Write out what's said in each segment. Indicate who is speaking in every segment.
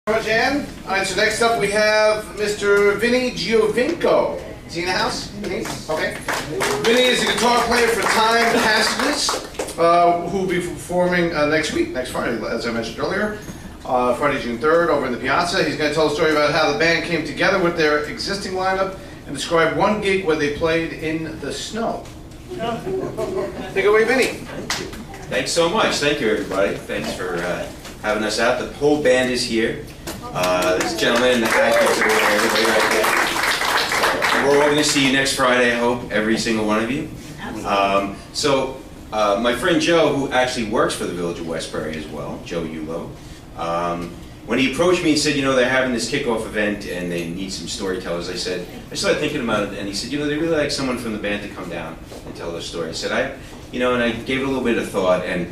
Speaker 1: Jan. All right, so next up we have Mr. Vinnie Giovinco. Is he in the house? Vinnie? Okay. Vinnie is a guitar player for Time Passages, who will be performing next week, next Friday, as I mentioned earlier. Friday, June 3rd, over in the Piazza. He's going to tell a story about how the band came together with their existing lineup and describe one gig where they played in the snow. Take it away, Vinnie.
Speaker 2: Thanks so much. Thank you, everybody. Thanks for having us out. The whole band is here. This gentleman in the hat, everybody right there. We're all going to see you next Friday, I hope, every single one of you. My friend Joe, who actually works for the Village of Westbury as well, Joe Ulo, when he approached me and said, you know, they're having this kickoff event and they need some storytellers, I started thinking about it, and he said, you know, they really like someone from the band to come down and tell their story. I said, and I gave it a little bit of thought, and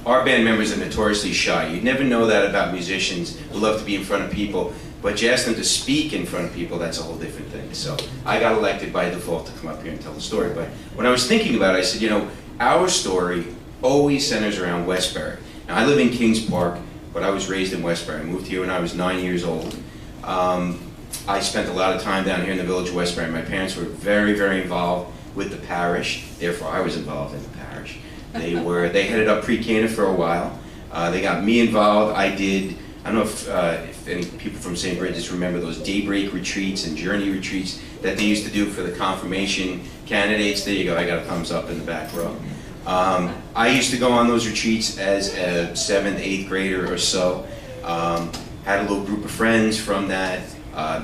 Speaker 2: our band members are notoriously shy. You'd never know that about musicians who love to be in front of people, but you ask them to speak in front of people, that's a whole different thing. So I got elected by default to come up here and tell the story. But when I was thinking about it, I said, you know, our story always centers around Westbury. Now, I live in Kings Park, but I was raised in Westbury. I moved here when I was 9 years old. I spent a lot of time down here in the Village of Westbury. My parents were very, very involved with the parish. Therefore, I was involved in the parish. They headed up pre-Cana for a while. They got me involved. I don't know if any people from St. Bridget's remember those daybreak retreats and journey retreats that they used to do for the confirmation candidates. There you go, I got a thumbs up in the back row. I used to go on those retreats as a 7th, 8th grader or so. Had a little group of friends from that.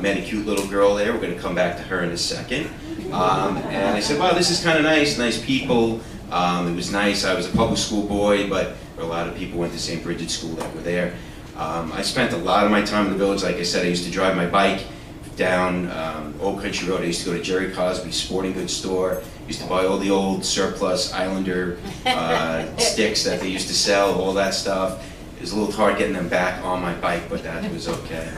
Speaker 2: Met a cute little girl there. We're going to come back to her in a second. And I said, wow, this is kind of nice people. It was nice. I was a public school boy, but a lot of people went to St. Bridget's School that were there. I spent a lot of my time in the village. Like I said, I used to drive my bike down Old Country Road. I used to go to Jerry Cosby's sporting goods store. Used to buy all the old surplus Islander sticks that they used to sell, all that stuff. It was a little hard getting them back on my bike, but that was okay.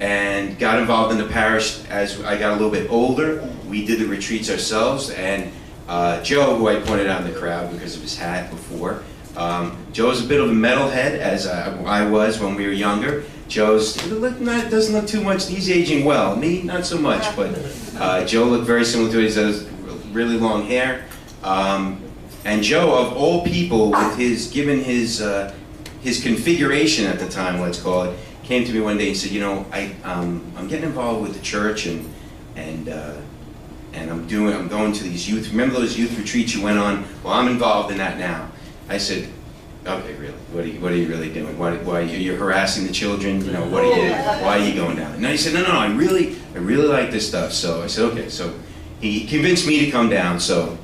Speaker 2: And got involved in the parish as I got a little bit older. We did the retreats ourselves, and Joe, who I pointed out in the crowd because of his hat before, Joe's a bit of a metalhead, as I was when we were younger. Doesn't look too much, he's aging well. Me, not so much, but Joe looked very similar to it. He has really long hair. And Joe, of all people, with given his configuration at the time, let's call it, came to me one day and said, you know, I'm getting involved with the church and I'm going to these youth, remember those youth retreats you went on? Well, I'm involved in that now. I said, okay, really? What are you really doing? Why you're harassing the children? You know, why are you going down? And he said, no, I really like this stuff. So I said, okay. So he convinced me to come down. So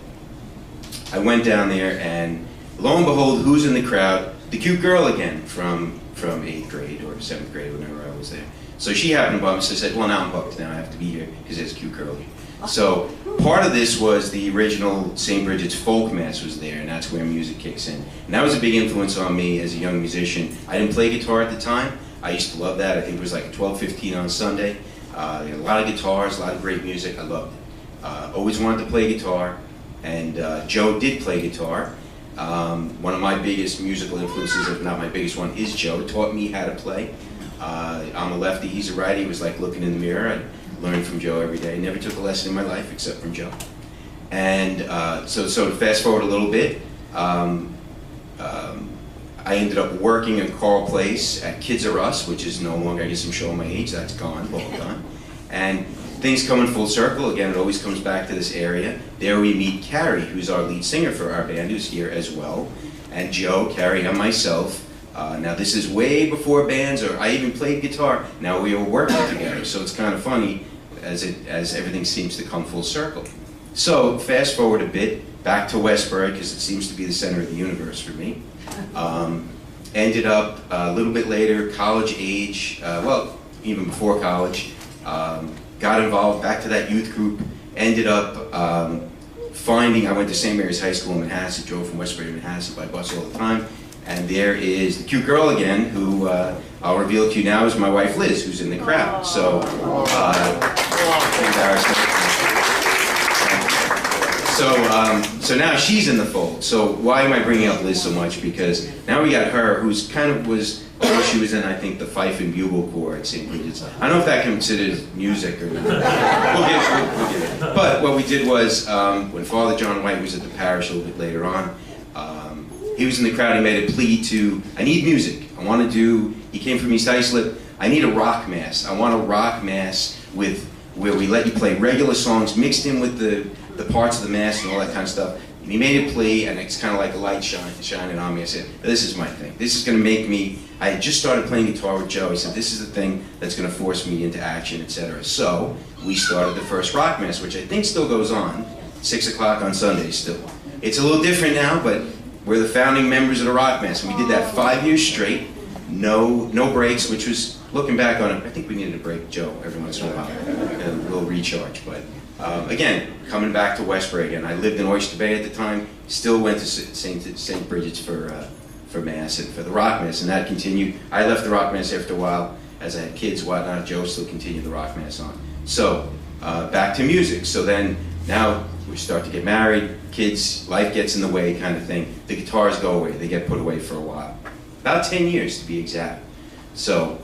Speaker 2: I went down there, and lo and behold, who's in the crowd? The cute girl again from 8th grade or 7th grade, whenever I was there. So she happened to bump me, so I said, well, now I'm booked. Now I have to be here because there's a cute girl here. So part of this was the original St. Bridget's Folk Mass was there, and that's where music kicks in. And that was a big influence on me as a young musician. I didn't play guitar at the time. I used to love that. I think it was like 12:15 on Sunday. A lot of guitars, a lot of great music. I loved it. Always wanted to play guitar, and Joe did play guitar. One of my biggest musical influences, if not my biggest one, is Joe. Taught me how to play. I'm a lefty, he's a righty. It was like looking in the mirror. I learned from Joe every day. Never took a lesson in my life except from Joe. And so to fast forward a little bit, I ended up working in Carl Place at Kids R Us, which is no longer, I guess I'm showing my age, that's gone, all gone. And things come in full circle. Again, it always comes back to this area. There we meet Carrie, who's our lead singer for our band, who's here as well. And Joe, Carrie, and myself. Now this is way before bands, or I even played guitar. Now we were working together, so it's kind of funny as everything seems to come full circle. So fast forward a bit, back to Westbury, because it seems to be the center of the universe for me. Ended up a little bit later, college age, well, even before college, got involved back to that youth group, ended up I went to St. Mary's High School in Manhasset, drove from Westbury to Manhasset by bus all the time, and there is the cute girl again, who I'll reveal to you now is my wife Liz, who's in the crowd. So, So now she's in the fold. So why am I bringing up Liz so much? Because now we got her, who's kind of she was in, I think, the Fife and Bugle Corps at St. Bridget's. I don't know if that considers music or not. We'll get it. But what we did was, when Father John White was at the parish a little bit later on, he was in the crowd. He made a plea to, I need music. I want to do, he came from East Islip. I need a rock mass. I want a rock mass where we let you play regular songs mixed in with the parts of the mass and all that kind of stuff. And he made a plea, and it's kind of like a light shining on me. I said, this is my thing. This is going to make me, I had just started playing guitar with Joe. He said, this is the thing that's going to force me into action, etc. So we started the first rock mass, which I think still goes on, 6 o'clock on Sundays still. It's a little different now, but we're the founding members of the rock mass. And we did that 5 years straight, no breaks, which was, looking back on it, I think we needed a break, Joe, every once in a while, a little recharge. But again, coming back to Westbury again, I lived in Oyster Bay at the time, still went to St. Bridget's for Mass and for the Rock Mass, and that continued. I left the Rock Mass after a while, as I had kids, whatnot. Joe still continued the Rock Mass on. So, back to music. So then, now we start to get married, kids, life gets in the way kind of thing. The guitars go away, they get put away for a while. About 10 years to be exact. So,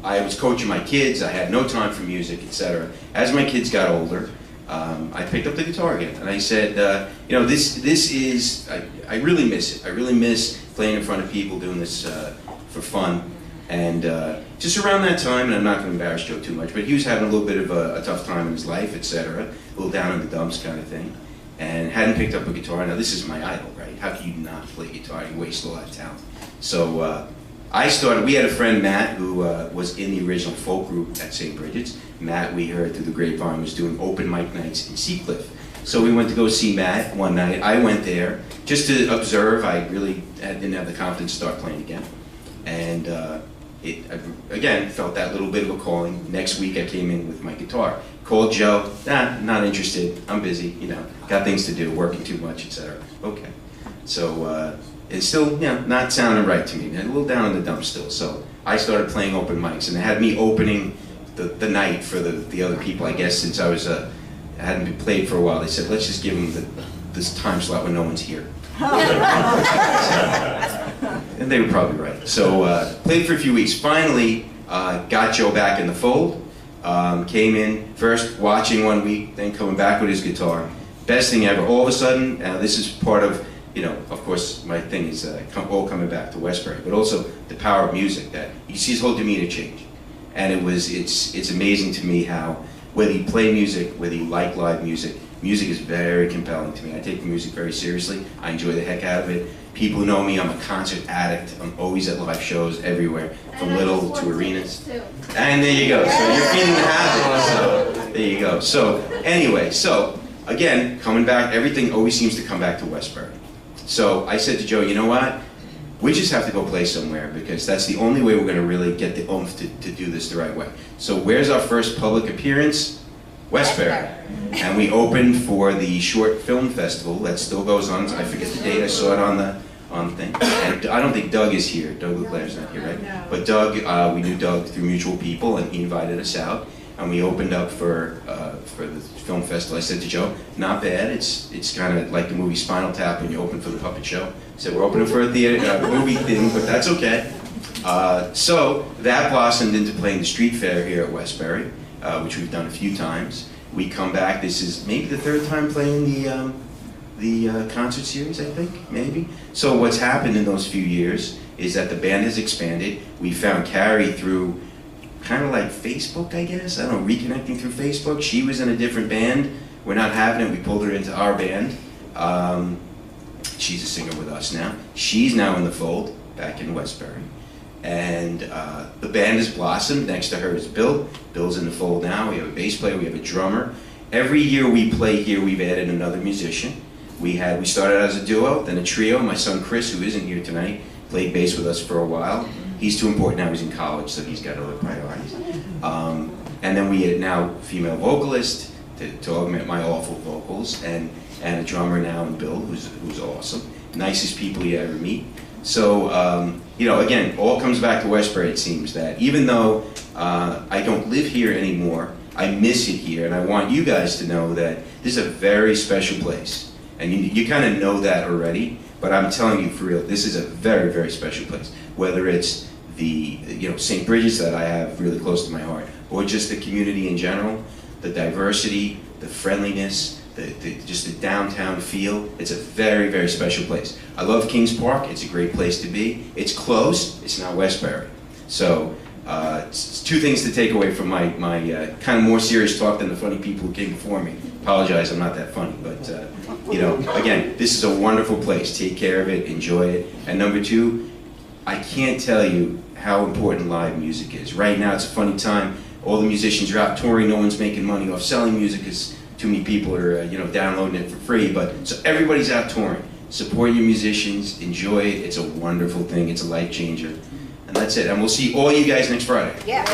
Speaker 2: I was coaching my kids, I had no time for music, etc. As my kids got older, I picked up the guitar again, and I said, you know, this is, I really miss it. I really miss playing in front of people, doing this for fun. And just around that time, and I'm not going to embarrass Joe too much, but he was having a little bit of a tough time in his life, etc. A little down in the dumps kind of thing, and hadn't picked up a guitar. Now this is my idol, right? How can you not play guitar? You waste all that talent. So I started, we had a friend, Matt, who was in the original folk group at St. Bridget's. Matt, we heard through the grapevine, was doing open mic nights in Seacliff. So we went to go see Matt one night. I went there just to observe. I really didn't have the confidence to start playing again. And I, again, felt that little bit of a calling. Next week I came in with my guitar. Called Joe, not interested, I'm busy, you know, got things to do, working too much, etc. Okay. So, it's still, you know, not sounding right to me. A little down in the dumps still. So I started playing open mics, and they had me opening the night for the other people. I guess since I was hadn't been played for a while, they said, let's just give them this time slot when no one's here. And they were probably right. So played for a few weeks. Finally, got Joe back in the fold. Came in first watching one week, then coming back with his guitar. Best thing ever. All of a sudden, this is part of, you know, of course, my thing is all coming back to Westbury, but also the power of music. That you see his whole demeanor change, and it's amazing to me how whether you play music, whether you like live music, music is very compelling to me. I take music very seriously. I enjoy the heck out of it. People who know me, I'm a concert addict. I'm always at live shows everywhere, from little to arenas. And there you go. So you're feeding the habit. So there you go. So anyway, so again, coming back, everything always seems to come back to Westbury. So I said to Joe, you know what? We just have to go play somewhere, because that's the only way we're going to really get the oomph to do this the right way. So where's our first public appearance? Westbury. And we opened for the Short Film Festival. That still goes on. I forget the date. I saw it on the thing. And I don't think Doug is here. Doug Leclerc's not here, right? No. But Doug, we knew Doug through mutual people, and he invited us out. And we opened up for the film festival. I said to Joe, not bad. It's kind of like the movie Spinal Tap when you open for the puppet show. I said, we're opening for a theater, movie thing, but that's okay. So that blossomed into playing the street fair here at Westbury, which we've done a few times. We come back. This is maybe the third time playing the concert series, I think, maybe. So what's happened in those few years is that the band has expanded. We found Carrie through kind of like Facebook, I guess. I don't know, reconnecting through Facebook. She was in a different band. We're not having it. We pulled her into our band. She's a singer with us now. She's now in the fold, back in Westbury. And the band has blossomed. Next to her is Bill. Bill's in the fold now. We have a bass player. We have a drummer. Every year we play here, we've added another musician. We started out as a duo, then a trio. My son Chris, who isn't here tonight, played bass with us for a while. He's too important now. He's in college, so he's got other priorities. And then we had now female vocalist to augment my awful vocals, and a drummer now in Bill, who's awesome. Nicest people you ever meet. So, you know, again, all comes back to Westbury, it seems, that even though I don't live here anymore, I miss it here, and I want you guys to know that this is a very special place. And you kind of know that already, but I'm telling you for real, this is a very, very special place. Whether it's the, St. Bridget's that I have really close to my heart, or just the community in general, the diversity, the friendliness, just the downtown feel. It's a very, very special place. I love Kings Park. It's a great place to be. It's close. It's not Westbury. So it's two things to take away from my kind of more serious talk than the funny people who came before me. Apologize, I'm not that funny, but again, this is a wonderful place. Take care of it, enjoy it. And number two, I can't tell you how important live music is. Right now, it's a funny time. All the musicians are out touring. No one's making money off selling music because too many people are downloading it for free. But so everybody's out touring. Support your musicians, enjoy it. It's a wonderful thing. It's a life changer. And that's it. And we'll see all you guys next Friday.
Speaker 3: Yeah.